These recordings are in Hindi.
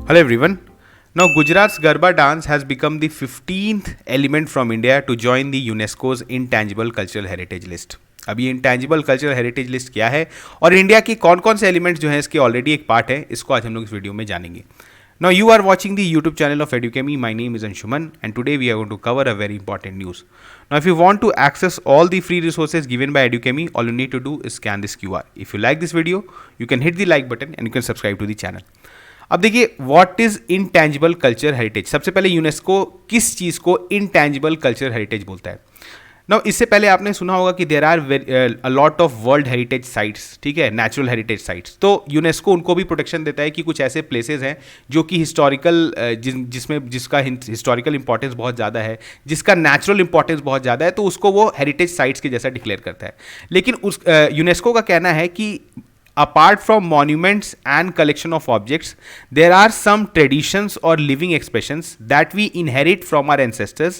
Hello everyone. Now Gujarat's Garba dance has become the 15th element from India to join the UNESCO's Intangible Cultural Heritage List. अब ये इंटैंजिबल कल्चरल हेरिटेज लिस्ट क्या है और इंडिया की कौन कौन से एलिमेंट्स जो हैं इसके ऑलरेडी एक पार्ट है, इसको आज हम लोग इस वीडियो में जानेंगे. Now you are watching the YouTube channel of Educami. My name is Anshuman and today we are going to cover a very important news. Now if you want to access all the free resources given by Educami, all you need to do is scan this QR. If you like this video, you can hit the like button and you can subscribe to the channel. अब देखिए what is intangible culture heritage. सबसे पहले यूनेस्को किस चीज़ को इंटैंजिबल कल्चर हेरिटेज बोलता है. नाउ इससे पहले आपने सुना होगा कि there are a lot of world heritage sites, ठीक है, नेचुरल हेरिटेज साइट्स. तो यूनेस्को उनको भी प्रोटेक्शन देता है कि कुछ ऐसे प्लेसेस हैं जो कि हिस्टोरिकल जिसका हिस्टोरिकल इंपॉर्टेंस बहुत ज़्यादा है, जिसका नेचुरल इंपॉर्टेंस बहुत ज़्यादा है, तो उसको वो हेरिटेज साइट्स के जैसा डिक्लेयर करता है. लेकिन उस यूनेस्को का कहना है कि apart from monuments and collection of objects, there are some traditions or living expressions that we inherit from our ancestors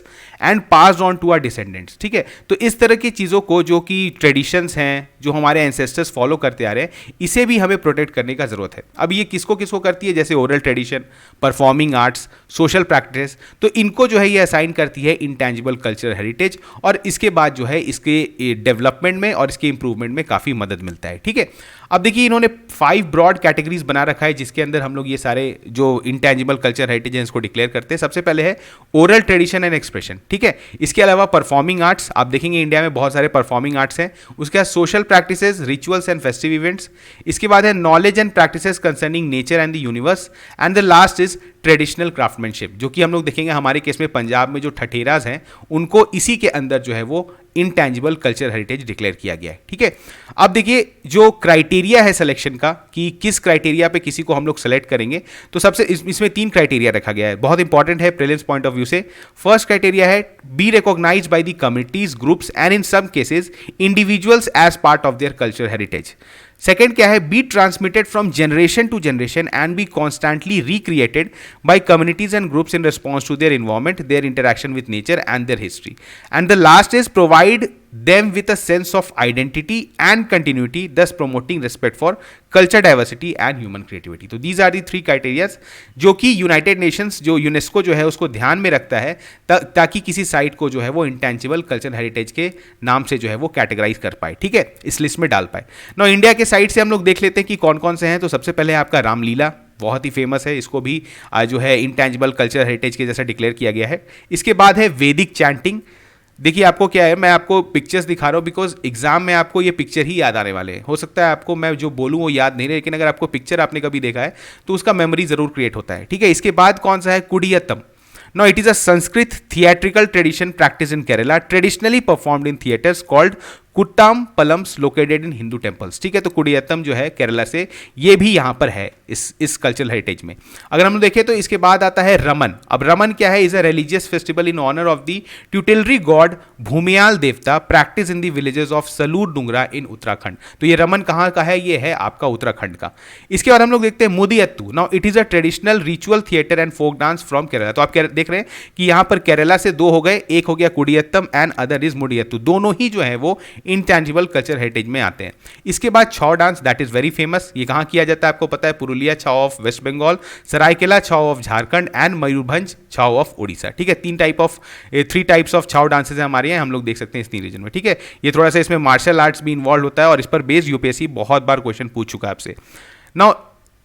and passed on to our descendants. ठीक है, तो इस तरह की चीज़ों को जो कि ट्रेडिशंस हैं, जो हमारे एंसेस्टर्स फॉलो करते आ रहे हैं, इसे भी हमें प्रोटेक्ट करने का ज़रूरत है. अब ये किसको किसको करती है, जैसे oral tradition, performing arts, social practice, तो इनको जो है ये असाइन करती है इंटैंजिबल कल्चरल हेरिटेज और इसके बाद जो है इसके डेवलपमेंट में और इसके इंप्रूवमेंट में काफ़ी मदद मिलता है. ठीक है, अब देखिए इन्होंने 5 ब्रॉड कैटेगरीज बना रखा है जिसके अंदर हम लोग ये सारे जो इंटैंजिबल कल्चर हेरिटेज हैं इसको डिक्लेयर करते हैं. सबसे पहले है ओरल ट्रेडिशन एंड एक्सप्रेशन. ठीक है, इसके अलावा परफॉर्मिंग आर्ट्स, आप देखेंगे इंडिया में बहुत सारे परफॉर्मिंग आर्ट्स हैं. उसके बाद social practices, rituals and festive events. इसके बाद है knowledge and practices concerning nature and the universe. And the last is traditional craftsmanship, जो कि हम लोग देखेंगे हमारे केस में पंजाब में जो ठठेराज हैं उनको इसी के अंदर जो है वो इंटैंजिबल कल्चर हेरिटेज डिक्लेयर किया गया है. ठीक है, अब देखिए जो क्राइटेरिया है सिलेक्शन का कि किस क्राइटेरिया पे किसी को हम लोग सेलेक्ट करेंगे, तो सबसे इसमें 3 क्राइटेरिया रखा गया है, बहुत इंपॉर्टेंट है प्रीलिम्स पॉइंट ऑफ व्यू से. फर्स्ट क्राइटेरिया है be recognised by the communities, groups and in some cases individuals as part of their culture heritage. Second क्या है, be transmitted from generation to generation and be constantly recreated by communities and groups in response to their environment, their interaction with nature and their history. And the last is provide them with a sense of identity and continuity, thus promoting respect for culture diversity and human creativity. तो these are the 3 criteria जो कि यूनाइटेड नेशंस, जो यूनेस्को जो है उसको ध्यान में रखता है ताकि किसी साइट को जो है वो इंटैंजिबल कल्चर हेरिटेज के नाम से जो है वो कैटेगराइज कर पाए. ठीक है, इस लिस्ट में डाल पाए. नाउ इंडिया के साइड से हम लोग देख लेते हैं कि कौन कौन से हैं. तो सबसे पहले आपका रामलीला, बहुत ही फेमस है, इसको भी जो है इंटैंजिबल कल्चर हेरिटेज के जैसा डिक्लेयर किया गया है. इसके बाद है वैदिक चैंटिंग. देखिए आपको क्या है, मैं आपको पिक्चर्स दिखा रहा हूँ बिकॉज एग्जाम में आपको ये पिक्चर ही याद आने वाले हैं. हो सकता है आपको मैं जो बोलूँ वो याद नहीं रहे, लेकिन अगर आपको पिक्चर आपने कभी देखा है तो उसका मेमोरी जरूर क्रिएट होता है. ठीक है, इसके बाद कौन सा है, कुडियत्तम. Now it is a Sanskrit theatrical tradition practiced in Kerala, traditionally performed in theaters called Koothambalams located in Hindu temples. ठीक है, तो कुडियत्तम जो है केरला से, ये भी यहाँ पर है इस कल्चरल हेरिटेज में. अगर हम लोग देखें तो इसके बाद आता है रमन. अब रमन क्या है, is a religious festival in honour of the tutelary god Bhumiyal Devta, practice in the villages of Saloor Dungra in Uttarakhand. तो ये रमन कहाँ का है, ये है आपका उत्तराखंड का. इसके बाद हम लोग देखते हैं Mudiyettu. Now it is a traditional ritual theatre and folk dance from Kerala. तो आप देख रहे हैं कि यहाँ पर केरला से 2 हो गए, एक हो गया कुडियत्तम एंड अदर इज मुदियत्तू. दोनों ही जो है वो इंटैंजिबल कल्चर हेरिटेज में आते हैं. इसके बाद Chhau dance, that is very famous. ये कहाँ किया जाता है आपको पता है, पुरुलिया छाओ ऑफ वेस्ट बंगाल, सरायकेला छाओ ऑफ झारखंड एंड मयूरभंज छाओ ऑफ ओडिशा. ठीक है, 3 टाइप्स ऑफ छाओ डांसेस हमारे यहाँ, हम लोग देख सकते हैं इस 3 रीजन में. ठीक है, ये थोड़ा सा इसमें मार्शल आर्ट्स भी इन्वॉल्व होता है और इस पर बेस्ड यूपीएससी बहुत बार क्वेश्चन पूछ चुका है आपसे. नाउ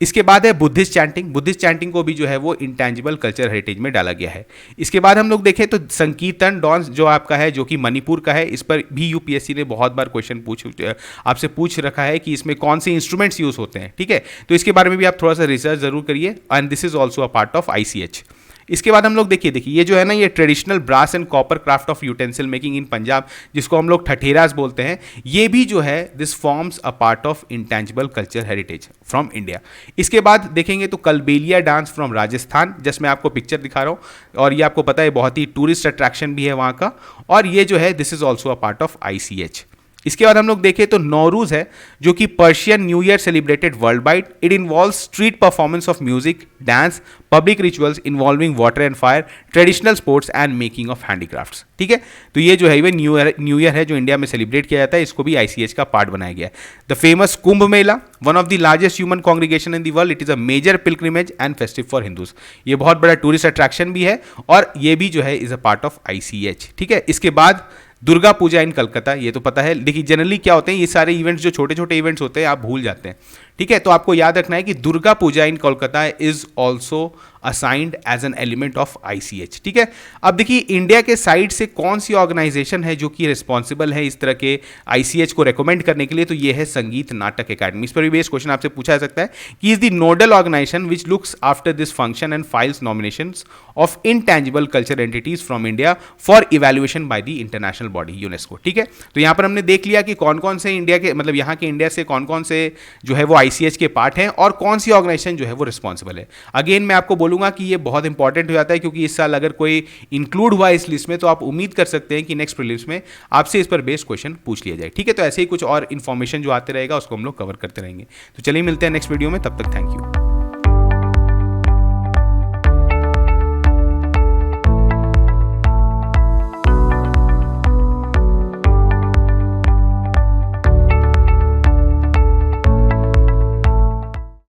इसके बाद है बुद्धिस्ट चैंटिंग. बुद्धिस्ट चैंटिंग को भी जो है वो इंटैंजिबल कल्चर हेरिटेज में डाला गया है. इसके बाद हम लोग देखें तो संकीर्तन डांस जो आपका है, जो कि मणिपुर का है, इस पर भी यूपीएससी ने बहुत बार क्वेश्चन आपसे पूछ रखा है कि इसमें कौन से इंस्ट्रूमेंट्स यूज होते हैं. ठीक है, तो इसके बारे में भी आप थोड़ा सा रिसर्च जरूर करिए and this is also a part of ICH. इसके बाद हम लोग देखिए ये जो है ना, ये traditional brass and copper craft of utensil making in Punjab, जिसको हम लोग ठठेरास बोलते हैं, ये भी जो है this forms a part of intangible culture heritage from India. इसके बाद देखेंगे तो Kalbelia dance from Rajasthan, just मैं आपको पिक्चर दिखा रहा हूँ और ये आपको पता है बहुत ही टूरिस्ट अट्रैक्शन भी है वहाँ का, और ये जो है this is also a part of ICH. इसके बाद हम लोग देखें तो नौरूज है, जो कि Persian new year celebrated world wide. It involve street performance of music, dance, public rituals involving water and fire, traditional sports and making of handicrafts. ठीक है, तो ये जो है ये न्यू ईयर है जो इंडिया में सेलिब्रेट किया जाता है, इसको भी ICH का पार्ट बनाया गया है. The famous Kumbh Mela, one of the largest human congregation in the world. It is a major pilgrimage and festive for Hindus. ये बहुत बड़ा टूरिस्ट अट्रैक्शन भी है और ये भी जो है is a part of ICH. ठीक है, इसके बाद दुर्गा पूजा इन कलकत्ता, ये तो पता है. देखिए जनरली क्या होते हैं, ये सारे इवेंट्स जो छोटे छोटे इवेंट्स होते हैं आप भूल जाते हैं. ठीक है, तो आपको याद रखना है कि Durga Puja in Kolkata is also assigned as an element of ICH. ठीक है, अब देखिए इंडिया के साइड से कौन सी ऑर्गेनाइजेशन है जो कि रिस्पॉन्सिबल है इस तरह के ICH को रेकमेंड करने के लिए, तो ये है संगीत नाटक अकादमी. इस पर भी बेस क्वेश्चन आपसे पूछा जा सकता है कि is the nodal organisation which looks after this function and files nominations of intangible culture entities from India for evaluation by the international body UNESCO. ठीक है, तो यहां पर हमने देख लिया कि कौन कौन से इंडिया के मतलब यहाँ के इंडिया से कौन कौन से जो है वो ICH के पार्ट हैं और कौन सी ऑर्गेनाइजेशन जो है वो रिस्पॉन्सिबल है. अगेन मैं आपको बोलूंगा कि ये बहुत इंपॉर्टेंट हो जाता है क्योंकि इस साल अगर कोई इंक्लूड हुआ इस लिस्ट में तो आप उम्मीद कर सकते हैं कि नेक्स्ट प्रीलिम्स में आपसे इस पर बेस्ड क्वेश्चन पूछ लिया जाए. ठीक है, तो ऐसे ही कुछ और इन्फॉर्मेशन जो आते रहेगा उसको हम लोग कवर करते रहेंगे. तो चलिए मिलते हैं नेक्स्ट वीडियो में, तब तक थैंक यू.